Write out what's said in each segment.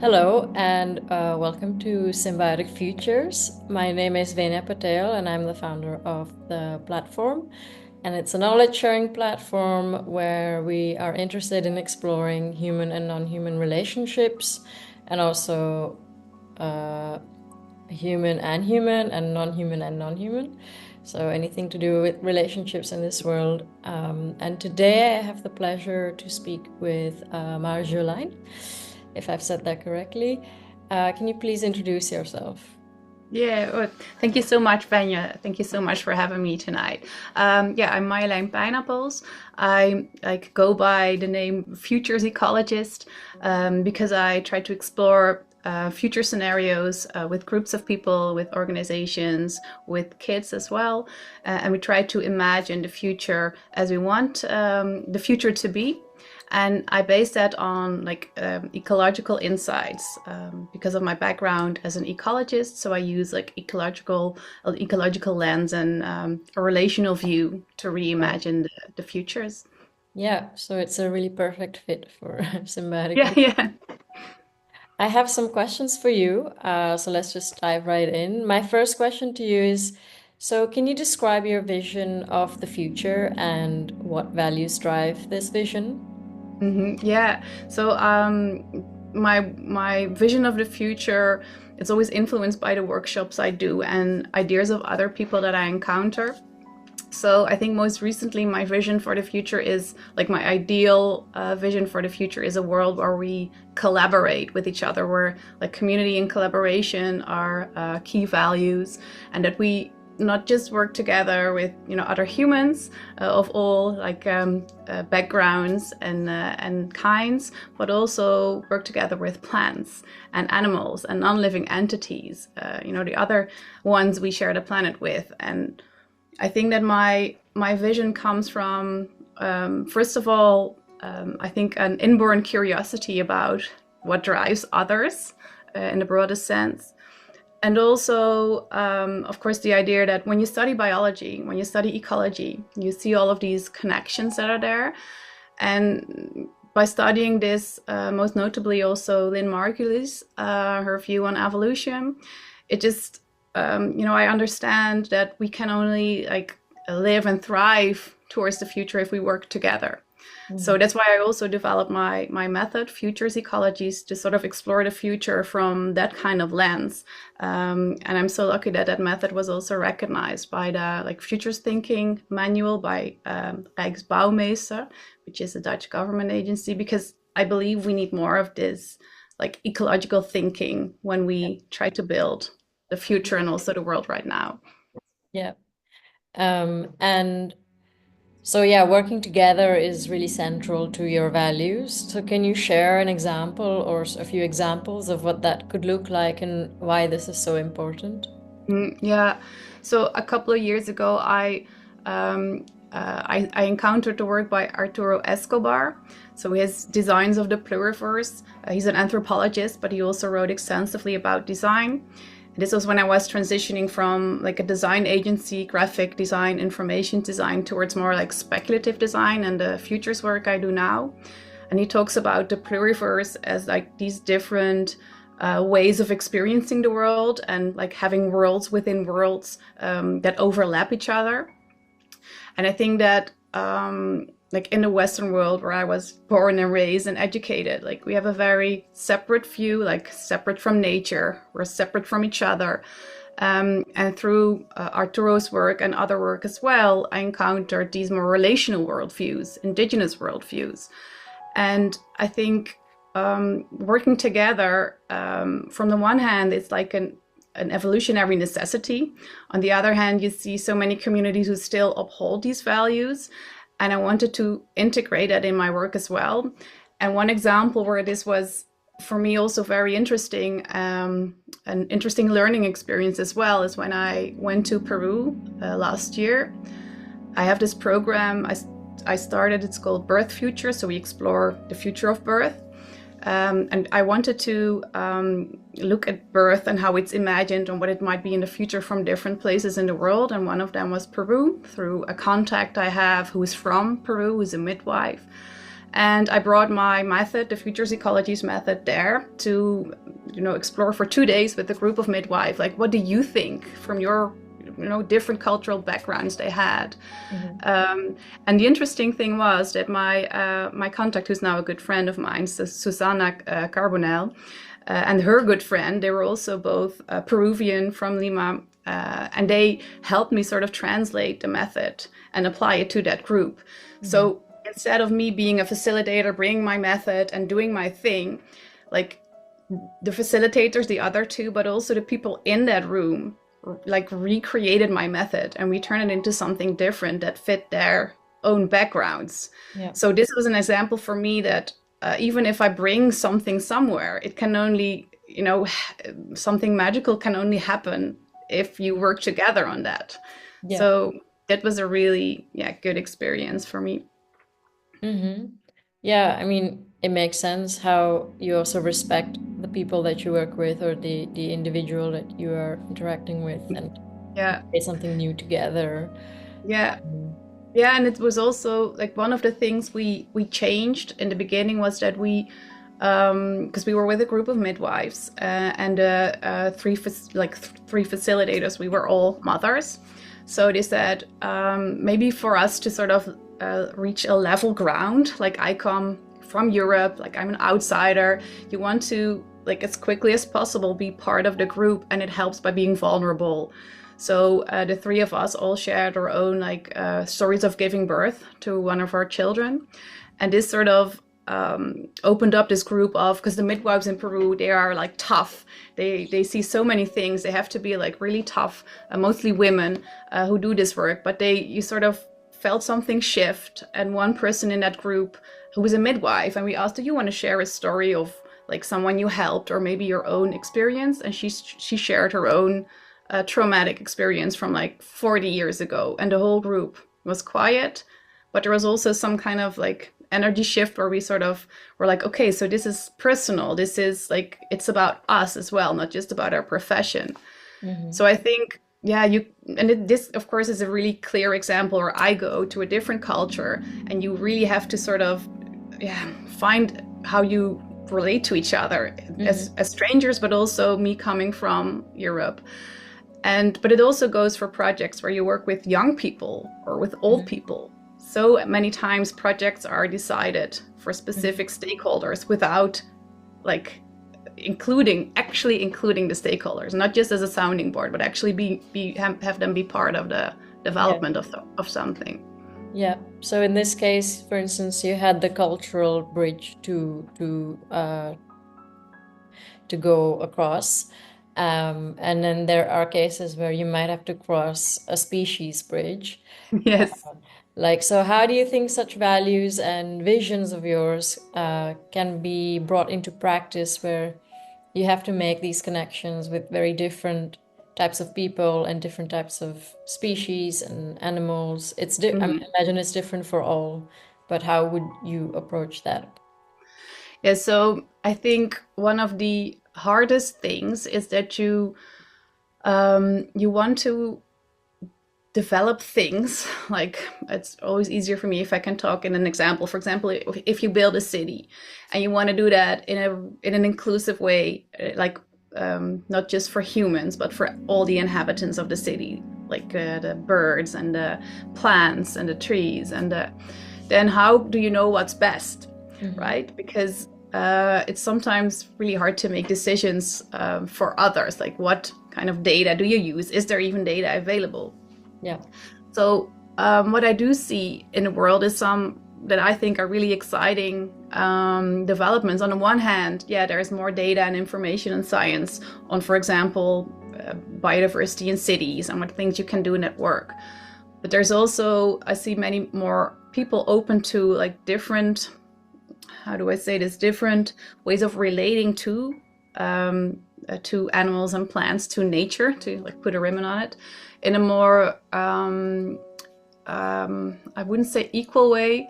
Hello and welcome to Symbiotic Futures. My name is Venya Patel and I'm the founder of the platform. And it's a knowledge sharing platform where we are interested in exploring human and non-human relationships and also human and non-human and non-human. So anything to do with relationships in this world. And today I have the pleasure to speak with Marjolein, if I've said that correctly. Can you please introduce yourself? Yeah, well, thank you so much, Venya. Thank you so much for having me tonight. I'm Marjolein Pijnappels. I go by the name Futures Ecologist because I try to explore future scenarios with groups of people, with organizations, with kids as well. And we try to imagine the future as we want the future to be. And I base that on ecological insights because of my background as an ecologist. So I use ecological lens and a relational view to reimagine the futures. Yeah, so it's a really perfect fit for symbiotic. Yeah, yeah. I have some questions for you, so let's just dive right in. My first question to you is, so can you describe your vision of the future and what values drive this vision? Yeah. My vision of the future, it's always influenced by the workshops I do and ideas of other people that I encounter. So I think most recently my vision for the future is like my ideal vision for the future is a world where we collaborate with each other, where like community and collaboration are key values, and that we not just work together with other humans of all backgrounds and kinds, but also work together with plants and animals and non-living entities, the other ones we share the planet with. And I think that my vision comes from first of all, I think an inborn curiosity about what drives others in the broadest sense. And also, of course, the idea that when you study biology, when you study ecology, you see all of these connections that are there. And by studying this, most notably also Lynn Margulis, her view on evolution, it just, I understand that we can only live and thrive towards the future if we work together. So that's why I also developed my method, Futures Ecologies, to sort of explore the future from that kind of lens. And I'm so lucky that that method was also recognized by the Futures Thinking Manual by Rijksbouwmeester, which is a Dutch government agency, because I believe we need more of this ecological thinking when we try to build the future and also the world right now. Yeah. And so, yeah, working together is really central to your values. So, can you share an example or a few examples of what that could look like and why this is so important? Yeah. So a couple of years ago, I encountered the work by Arturo Escobar. So he has designs of the pluriverse. He's an anthropologist, but he also wrote extensively about design. This was when I was transitioning from like a design agency, graphic design, information design towards more like speculative design and the futures work I do now. And he talks about the pluriverse as like these different ways of experiencing the world and like having worlds within worlds that overlap each other. And I think that like in the Western world where I was born and raised and educated, like we have a very separate view, like separate from nature, we're separate from each other. And through Arturo's work and other work as well, I encountered these more relational worldviews, indigenous worldviews. And I think working together, from the one hand, it's like an evolutionary necessity. On the other hand, you see so many communities who still uphold these values. And I wanted to integrate that in my work as well. And one example where this was for me also very interesting, an interesting learning experience as well, is when I went to Peru last year. I have this program I started, it's called Birth Future. So we explore the future of birth. And I wanted to look at birth and how it's imagined and what it might be in the future from different places in the world. And one of them was Peru, through a contact I have who's from Peru, who's a midwife. And I brought my method, the Futures Ecologies method, there to, explore for 2 days with a group of midwives. Like, what do you think from your, different cultural backgrounds they had? And the interesting thing was that my contact, who's now a good friend of mine, Susana Carbonell, and her good friend, they were also both Peruvian from Lima, and they helped me sort of translate the method and apply it to that group. So instead of me being a facilitator, bringing my method and doing my thing, like the facilitators, the other two, but also the people in that room, like recreated my method, and we turned it into something different that fit their own backgrounds. Yeah. So this was an example for me that even if I bring something somewhere, it can only, something magical can only happen if you work together on that. Yeah. So that was a really, good experience for me. Yeah, I mean, it makes sense how you also respect the people that you work with, or the individual that you are interacting with, and create something new together. Yeah. Yeah, and it was also like one of the things we changed in the beginning was that we, because we were with a group of midwives and three facilitators, we were all mothers. So they said maybe for us to sort of reach a level ground, like I come from Europe, like I'm an outsider, you want to, like as quickly as possible, be part of the group, and it helps by being vulnerable. So the three of us all shared our own stories of giving birth to one of our children, and this sort of opened up this group of, because the midwives in Peru, they are like tough. They see so many things. They have to be like really tough. Mostly women who do this work, but you sort of felt something shift. And one person in that group who was a midwife, and we asked, do you want to share a story of like someone you helped, or maybe your own experience? And she shared her own traumatic experience from like 40 years ago, and the whole group was quiet, but there was also some kind of like energy shift where we sort of were like, okay, so this is personal, this is like, it's about us as well, not just about our profession. So I think, this of course is a really clear example where I go to a different culture, and you really have to sort of find how you relate to each other as strangers, but also me coming from Europe. But it also goes for projects where you work with young people or with old people. So many times projects are decided for specific stakeholders without like including the stakeholders, not just as a sounding board, but actually have them be part of the development of something. Yeah. So in this case, for instance, you had the cultural bridge to go across. And then there are cases where you might have to cross a species bridge. Yes. So how do you think such values and visions of yours can be brought into practice, where you have to make these connections with very different types of people and different types of species and animals? I imagine it's different for all, but how would you approach that? Yeah, so I think one of the hardest things is that you want to develop things. Like, it's always easier for me if I can talk in an example. For example, if you build a city and you want to do that in an inclusive way, like not just for humans, but for all the inhabitants of the city, like the birds and the plants and the trees, and then how do you know what's best, right? Because it's sometimes really hard to make decisions for others. Like, what kind of data do you use? Is there even data available? Yeah. So what I do see in the world is some that I think are really exciting developments. On the one hand, there is more data and information and science on, for example, biodiversity in cities and what things you can do in that work. But there's also, I see many more people open to like different, how do I say this, different ways of relating to animals and plants, to nature, to like put a ribbon on it, in a more, I wouldn't say equal way,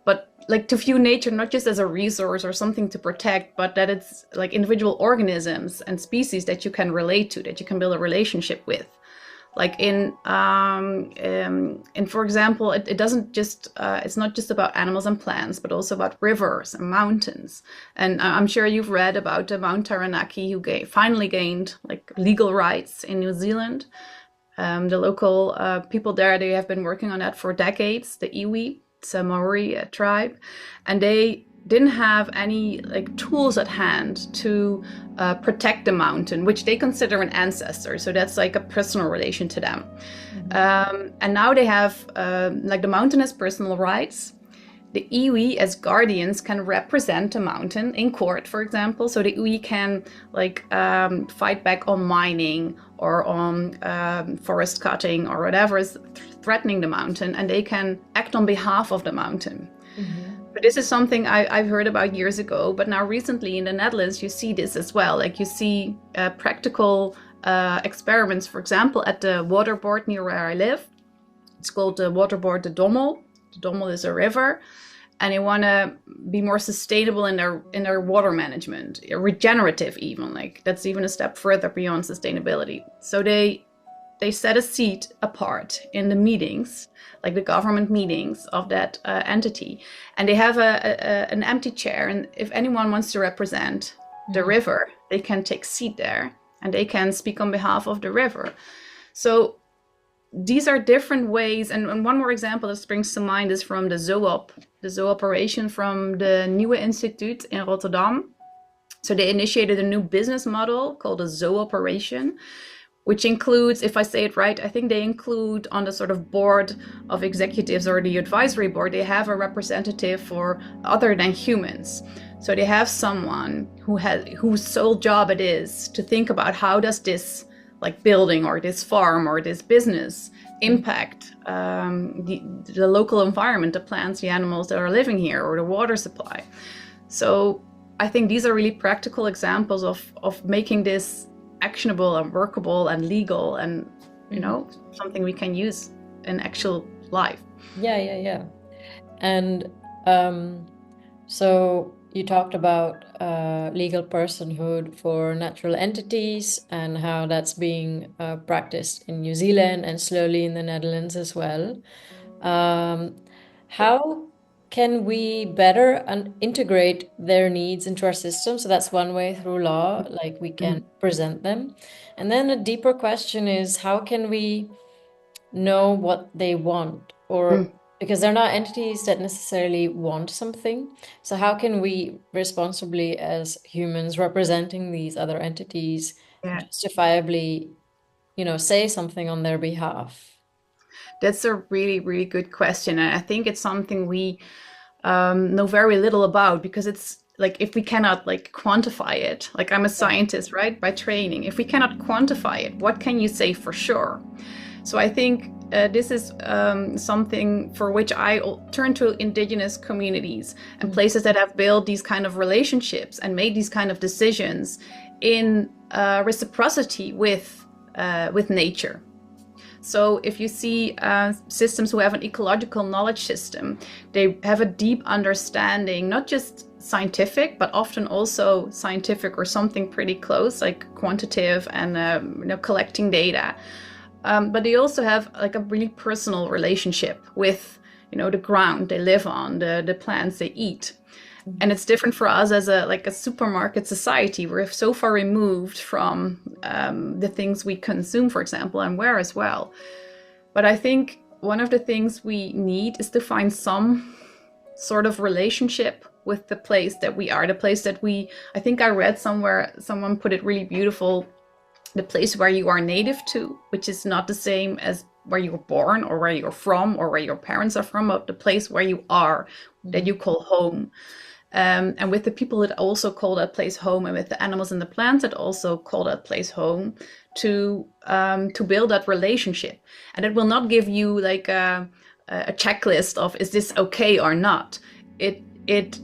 but like to view nature not just as a resource or something to protect, but that it's like individual organisms and species that you can relate to, that you can build a relationship with. Like in for example, it doesn't just it's not just about animals and plants, but also about rivers and mountains. And I'm sure you've read about the Mount Taranaki, who finally gained like legal rights in New Zealand. The local people there, they have been working on that for decades. The iwi, it's a Maori tribe, and they didn't have any like tools at hand to protect the mountain, which they consider an ancestor. So that's like a personal relation to them. And now they have like the mountain has personal rights. The iwi as guardians can represent the mountain in court, for example. So the iwi can like fight back on mining or on forest cutting or whatever is threatening the mountain, and they can act on behalf of the mountain. But this is something I've heard about years ago, but now recently in the Netherlands, you see this as well. Like you see practical experiments, for example, at the waterboard near where I live. It's called the waterboard de Dommel. The Dommel is a river, and they want to be more sustainable in their water management, regenerative even. Like that's even a step further beyond sustainability. So they set a seat apart in the meetings, like the government meetings of that entity, and they have an empty chair. And if anyone wants to represent the river, they can take a seat there, and they can speak on behalf of the river. So these are different ways. And one more example that springs to mind is from the Zo-operation from the Nieuwe Instituut in Rotterdam. So they initiated a new business model called the Zo-operation, which includes, if I say it right, I think they include on the sort of board of executives or the advisory board, they have a representative for other than humans. So they have someone whose sole job it is to think about how does this like building or this farm or this business impact the local environment, the plants, the animals that are living here, or the water supply. So I think these are really practical examples of making this actionable and workable and legal and, you know, something we can use in actual life. Yeah. And so you talked about legal personhood for natural entities and how that's being practiced in New Zealand and slowly in the Netherlands as well. How can we better integrate their needs into our system? So that's one way, through law, like we can present them. And then a deeper question is, how can we know what they want? Or because they're not entities that necessarily want something. So how can we responsibly, as humans representing these other entities, justifiably, say something on their behalf? That's a really, really good question. And I think it's something we know very little about, because it's like, if we cannot like quantify it, like I'm a scientist, right, by training, if we cannot quantify it, what can you say for sure? So I think this is something for which I turn to Indigenous communities and places that have built these kind of relationships and made these kind of decisions in reciprocity with nature. So if you see systems who have an ecological knowledge system, they have a deep understanding, not just scientific, but often also scientific or something pretty close, like quantitative and collecting data. But they also have like a really personal relationship with, the ground they live on, the plants they eat. And it's different for us as a supermarket society. We're so far removed from the things we consume, for example, and wear as well. But I think one of the things we need is to find some sort of relationship with the place that we are, the place that I think I read somewhere, someone put it really beautiful, the place where you are native to, which is not the same as where you were born or where you're from or where your parents are from, but the place where you are, that you call home. And with the people that also call that place home, and with the animals and the plants that also call that place home, to build that relationship. And it will not give you like a checklist of, is this okay or not? It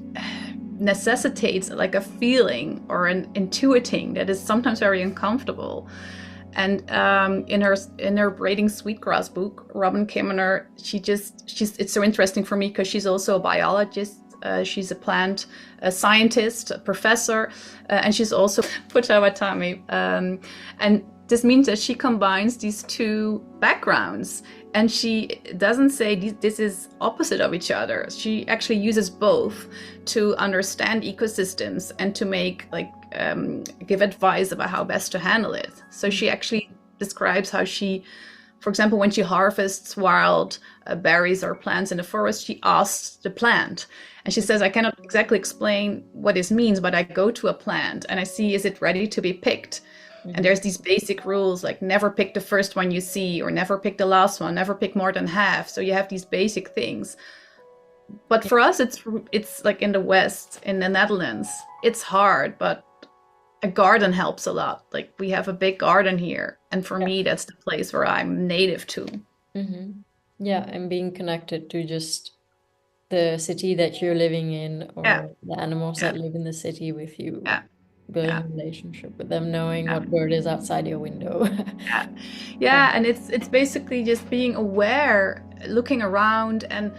necessitates like a feeling or an intuiting that is sometimes very uncomfortable. And in her Braiding Sweetgrass book, Robin Kimmerer, it's so interesting for me because she's also a biologist. She's a plant scientist, a professor, and she's also Potawatomi. And this means that she combines these two backgrounds, and she doesn't say this is opposite of each other. She actually uses both to understand ecosystems and to make give advice about how best to handle it. So she actually describes how she, for example, when she harvests wild berries or plants in the forest, she asks the plant. And she says, I cannot exactly explain what this means, but I go to a plant and I see, is it ready to be picked? And there's these basic rules, like never pick the first one you see, or never pick the last one, never pick more than half. So you have these basic things. But for us, it's like in the West, in the Netherlands, it's hard, but a garden helps a lot. Like we have a big garden here. And for me, that's the place where I'm native to. Yeah, and being connected to just the city that you're living in, or the animals that live in the city with you. Building a relationship with them, knowing what bird is outside your window. And it's basically just being aware, looking around, and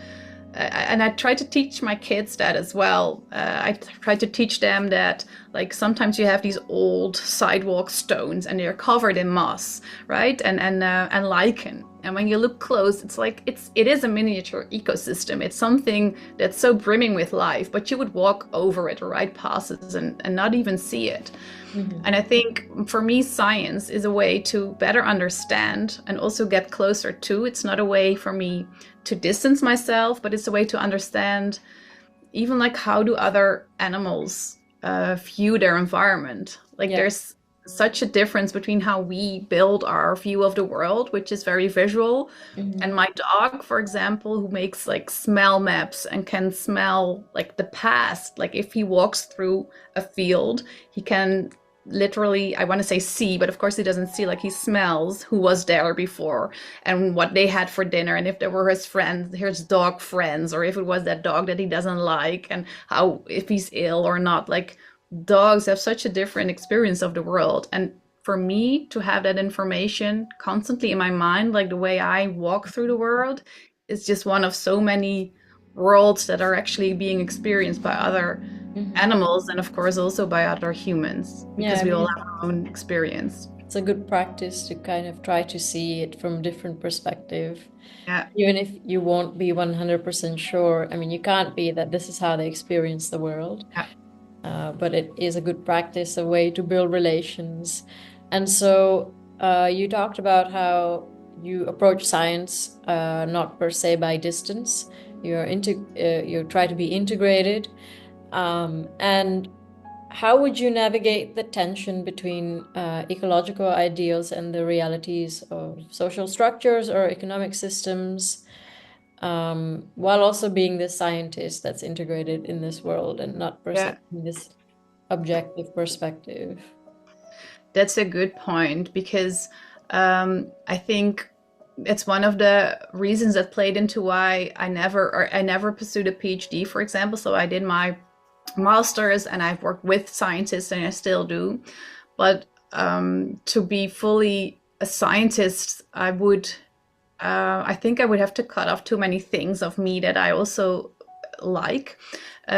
I try to teach my kids that as well. I try to teach them that, like, sometimes you have these old sidewalk stones and they're covered in moss, right? And lichen. And when you look close, it's like it is a miniature ecosystem. It's something that's so brimming with life, but you would walk over it or ride past it and not even see it. And I think for me, science is a way to better understand and also get closer to. It's not a way for me to distance myself, but it's a way to understand even like how do other animals view their environment. Like there's such a difference between how we build our view of the world, which is very visual. And my dog, for example, who makes like smell maps and can smell like the past. Like if he walks through a field, he can literally, I want to say see, but of course he doesn't see, like he smells who was there before and what they had for dinner, and if they were his friends, his dog friends, or if it was that dog that he doesn't like, and how, if he's ill or not. Like dogs have such a different experience of the world, and for me to have that information constantly in my mind, like the way I walk through the world, is just one of so many worlds that are actually being experienced by other animals, and of course also by other humans, because we all have our own experience. It's a good practice to kind of try to see it from a different perspective. Yeah. Even if you won't be 100% sure. I mean, you can't be that this is how they experience the world. But it is a good practice, a way to build relations. And so you talked about how you approach science not per se by distance. You try to be integrated. And how would you navigate the tension between ecological ideals and the realities of social structures or economic systems, while also being the scientist that's integrated in this world and not presenting this objective perspective? That's a good point, because I think it's one of the reasons that played into why I never pursued a PhD, for example. So I did my master's and I've worked with scientists and I still do. But to be fully a scientist, I think I would have to cut off too many things of me that I also like,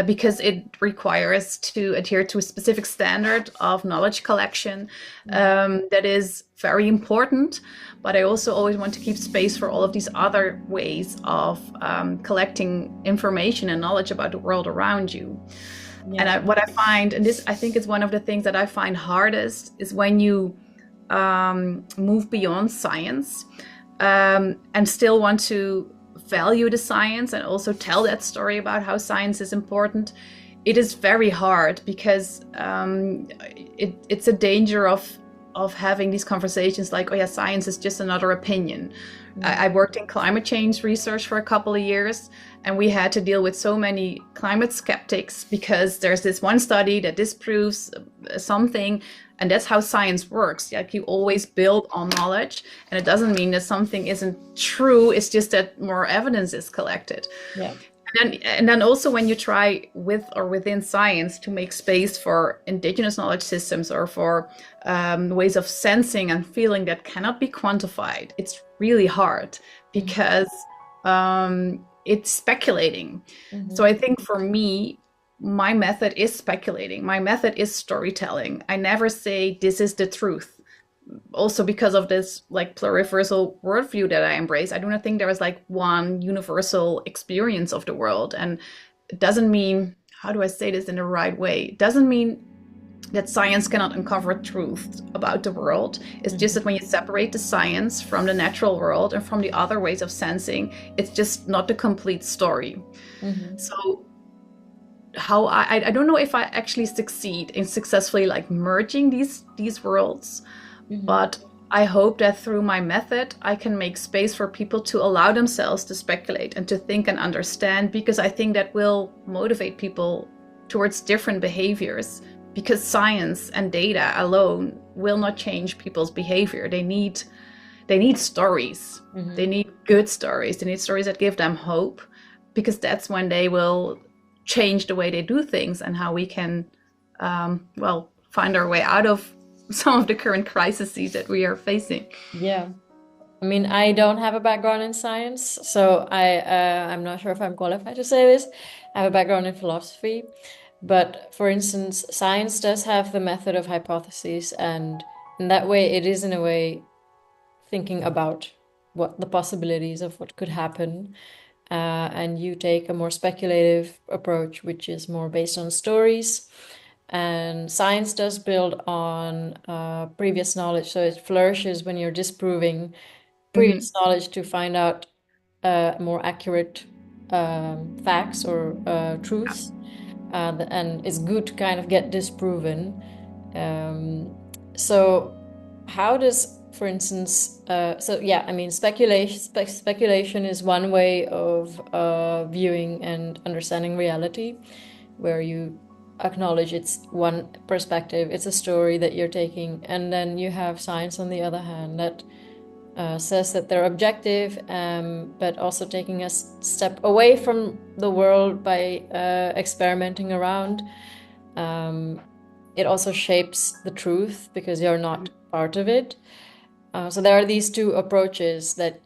because it requires to adhere to a specific standard of knowledge collection that is very important. But I also always want to keep space for all of these other ways of collecting information and knowledge about the world around you. And what I find, and this I think is one of the things that I find hardest, is when you move beyond science and still want to value the science and also tell that story about how science is important. It is very hard, because it's a danger of having these conversations like, oh yeah, science is just another opinion. I worked in climate change research for a couple of years, and we had to deal with so many climate skeptics because there's this one study that disproves something, and that's how science works. Like, you always build on knowledge, and it doesn't mean that something isn't true. It's just that more evidence is collected. Yeah. And then also when you try with or within science to make space for indigenous knowledge systems or for ways of sensing and feeling that cannot be quantified, it's really hard because it's speculating. So I think for me, my method is speculating. My method is storytelling. I never say this is the truth. also because of this like pluriversal worldview that I embrace, I do not think there is like one universal experience of the world. And it doesn't mean, how do I say this in the right way? It doesn't mean that science cannot uncover truth about the world. It's just that when you separate the science from the natural world and from the other ways of sensing, it's just not the complete story. So how I don't know if I actually succeed in successfully like merging these worlds, but I hope that through my method I can make space for people to allow themselves to speculate and to think and understand, because I think that will motivate people towards different behaviors, because science and data alone will not change people's behavior. They need stories. They need good stories. They need stories that give them hope, because that's when they will change the way they do things and how we can, find our way out of some of the current crises that we are facing. Yeah. I mean, I don't have a background in science, so I'm not sure if I'm qualified to say this. I have a background in philosophy, but for instance, science does have the method of hypotheses, and in that way, it is in a way thinking about what the possibilities of what could happen. And you take a more speculative approach, which is more based on stories. And science does build on previous knowledge, so it flourishes when you're disproving previous knowledge to find out more accurate facts or truths. And it's good to kind of get disproven. So how does, for instance, I mean, speculation is one way of viewing and understanding reality, where you acknowledge it's one perspective, it's a story that you're taking, and then you have science on the other hand that says that they're objective, but also taking a step away from the world by experimenting around. It also shapes the truth because you're not part of it. So there are these two approaches that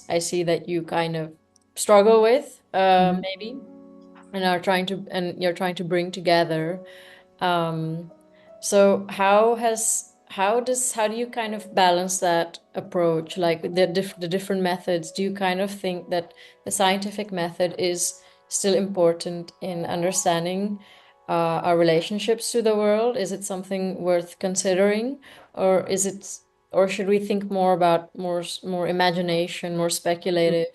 I see that you kind of struggle with, maybe, and you're trying to bring together. So how do you kind of balance that approach, like the different methods? Do you kind of think that the scientific method is still important in understanding our relationships to the world? Is it something worth considering, or should we think more about more imagination, more speculative,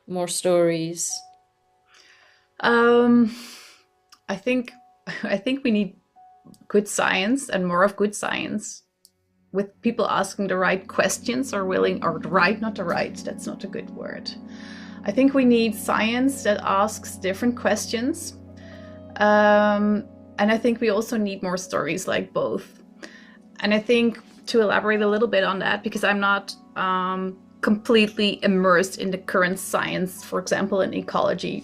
more stories? I think we need good science and more of good science, with people asking the right questions, or willing, or the right, not the right, that's not a good word. I think we need science that asks different questions. And I think we also need more stories like both. And I think, to elaborate a little bit on that, because I'm not completely immersed in the current science, for example, in ecology,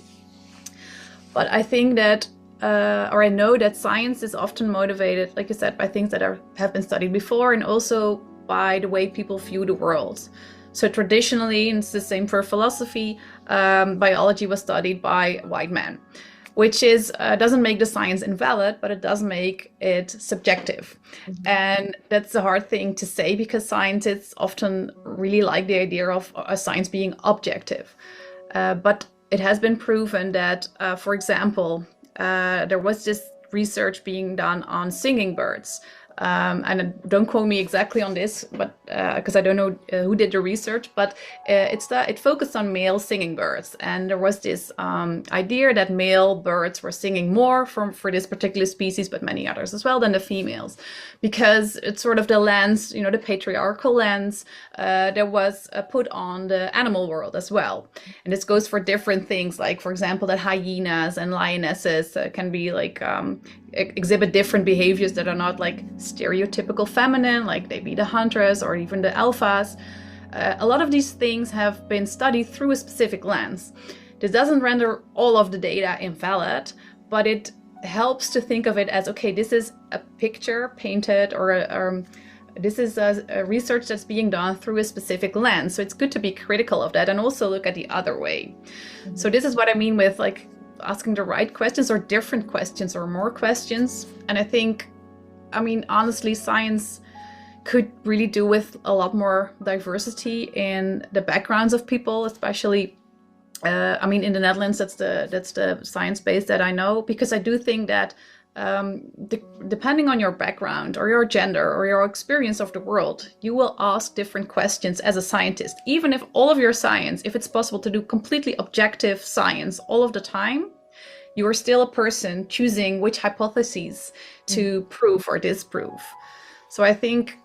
but I think that, or I know that science is often motivated, like you said, by things that have been studied before, and also by the way people view the world. So traditionally, and it's the same for philosophy, biology was studied by white men, which doesn't make the science invalid, but it does make it subjective. And that's a hard thing to say, because scientists often really like the idea of a science being objective. But it has been proven that, for example, there was this research being done on singing birds. And don't quote me exactly on this, but because I don't know who did the research, but it focused on male singing birds, and there was this idea that male birds were singing more for this particular species, but many others as well, than the females, because it's sort of the lens, the patriarchal lens that was put on the animal world as well. And this goes for different things, like, for example, that hyenas and lionesses can be like exhibit different behaviors that are not like stereotypical feminine, like they be the hunters or even the alphas. A lot of these things have been studied through a specific lens. This doesn't render all of the data invalid, but it helps to think of it as, okay, this is a picture painted, or this is a research that's being done through a specific lens. So it's good to be critical of that and also look at the other way. So this is what I mean with like asking the right questions, or different questions, or more questions. And I think, honestly, science could really do with a lot more diversity in the backgrounds of people, especially I mean, in the Netherlands, that's the science base that I know, because I do think that depending on your background or your gender or your experience of the world, you will ask different questions as a scientist. Even if all of your science, if it's possible to do completely objective science all of the time, you are still a person choosing which hypotheses to prove or disprove. So I think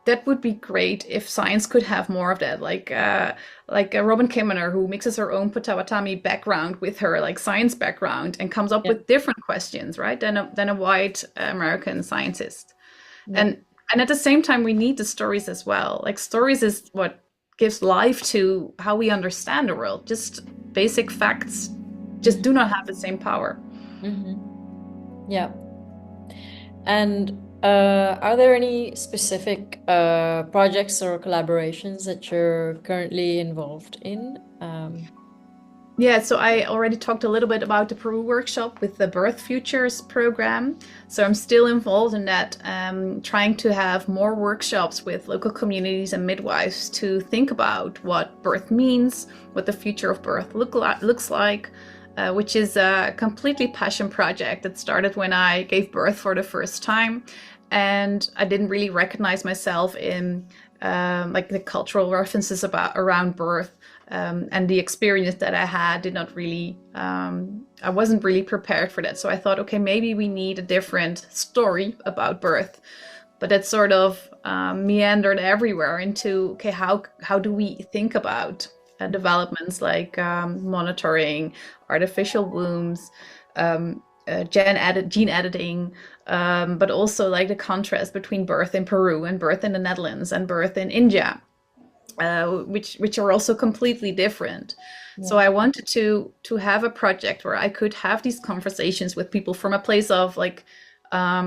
that would be great if science could have more of that, like Robin Kimmerer, who mixes her own Potawatomi background with her like science background and comes up Yeah. with different questions, right, than a white American scientist. Yeah. And at the same time, we need the stories as well. Like stories is what gives life to how we understand the world. Just basic facts just do not have the same power. Yeah. And are there any specific projects or collaborations that you're currently involved in? Yeah, so I already talked a little bit about the Peru workshop with the Birth Futures program. So I'm still involved in that, trying to have more workshops with local communities and midwives to think about what birth means, what the future of birth looks like, which is a completely passion project that started when I gave birth for the first time. And I didn't really recognize myself in like the cultural references around birth. And the experience that I had did not really, I wasn't really prepared for that. So I thought, okay, maybe we need a different story about birth. But that sort of meandered everywhere into, okay, how do we think about developments like monitoring artificial wombs, gene editing, but also like the contrast between birth in Peru and birth in the Netherlands and birth in India. Which are also completely different. Yeah. So I wanted to have a project where I could have these conversations with people from a place of like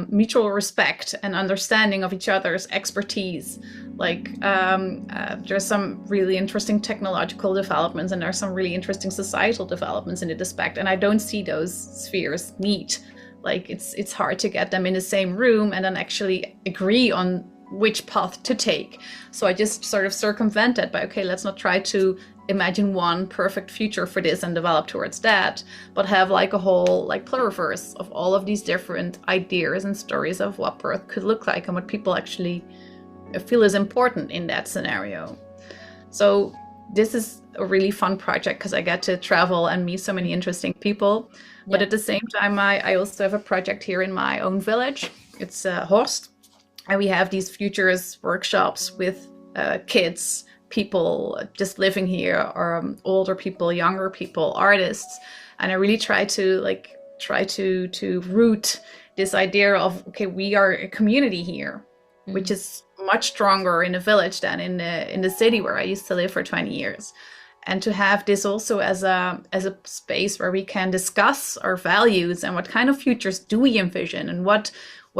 mutual respect and understanding of each other's expertise. Like there's some really interesting technological developments and there's some really interesting societal developments in this aspect, and I don't see those spheres meet. Like it's hard to get them in the same room and then actually agree on which path to take. So I just sort of circumvent that by, okay, let's not try to imagine one perfect future for this and develop towards that, but have like a whole like pluriverse of all of these different ideas and stories of what birth could look like and what people actually feel is important in that scenario. So this is a really fun project because I get to travel and meet so many interesting people. But Yeah. at the same time, I also have a project here in my own village. It's Horst. And we have these futures workshops with kids, people just living here, or older people, younger people, artists. And I really try to root this idea of, okay, we are a community here, which is much stronger in a village than in the city where I used to live for 20 years. And to have this also as a space where we can discuss our values and what kind of futures do we envision and what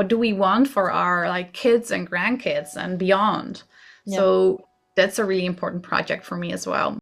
do we want for our like kids and grandkids and beyond. Yeah. So that's a really important project for me as well.